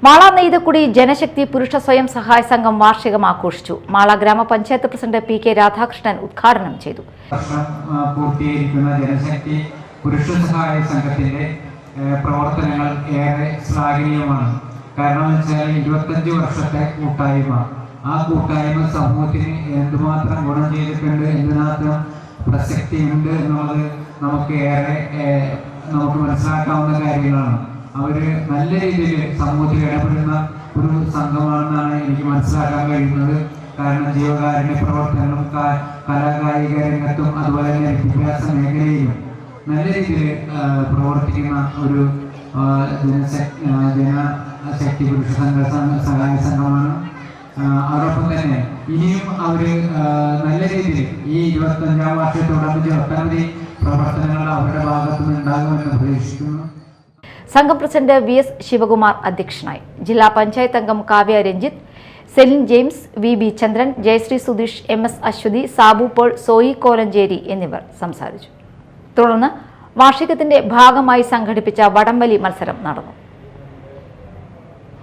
മാള നെയ്തക്കുടി ജനശക്തി പുരുഷ സ്വയം സഹായ സംഘം വാർഷികം ആഘോഷിച്ചു. മാള ഗ്രാമപഞ്ചായത്ത് പ്രസിഡന്റ് പി കെ രാധാകൃഷ്ണൻ ഉദ്ഘാടനം ചെയ്തു. പൂർത്തീകരിക്കുന്ന ജനശക്തി പുരുഷ സഹായ സംഘത്തിന്റെ പ്രവർത്തനങ്ങൾ ഏറെ ശ്ലാഘനീയമാണ്. കാരണം വെച്ചാൽ 25 വർഷത്തെ കൂട്ടായ്മ, ആ കൂട്ടായ്മ സമൂഹത്തിന് എന്തുമാത്രം ഗുണം ചെയ്തിട്ടുണ്ട്, എന്തുമാത്രം പ്രസക്തിയുണ്ട് എന്നുള്ളത് നമുക്ക് മനസ്സിലാക്കാവുന്ന കാര്യങ്ങളാണ്. അവര് നല്ല രീതിയിൽ സമൂഹത്തിൽ ഇടപെടുന്ന ഒരു സംഘമാണെന്നാണ് എനിക്ക് മനസ്സിലാക്കാൻ കഴിയുന്നത്. കാരണം ജീവകാരുണ്യ പ്രവർത്തനങ്ങളും കലാകായിക രംഗത്തും അതുപോലെ തന്നെ വിദ്യാഭ്യാസ മേഖലയിലും നല്ല രീതിയിൽ പ്രവർത്തിക്കുന്ന ഒരു ജനശക്തി പുരുഷ സഹായ സംഘമാണ്. അതോടൊപ്പം തന്നെ ഇനിയും അവര് നല്ല രീതിയിൽ ഈ 25ാം വർഷത്തോടനുബന്ധിച്ച് ഒട്ടനവധി പ്രവർത്തനങ്ങൾ അവരുടെ ഭാഗത്തുനിന്ന് ഉണ്ടാകുമെന്ന് പ്രതീക്ഷിക്കുന്നു. സംഘം പ്രസിഡന്റ് VS ശിവകുമാർ അധ്യക്ഷനായി. ജില്ലാ പഞ്ചായത്ത് അംഗം കാവ്യ രഞ്ജിത്ത്, സെലിൻ ജെയിംസ്, VB ചന്ദ്രൻ, ജയശ്രീ സുധീഷ്, MS അശ്വതി, സാബു പോൾ, സോയി കോലഞ്ചേരി എന്നിവർ സംസാരിച്ചു. തുടർന്ന് വാർഷികത്തിന്റെ ഭാഗമായി സംഘടിപ്പിച്ച വടംവലി മത്സരം നടന്നു.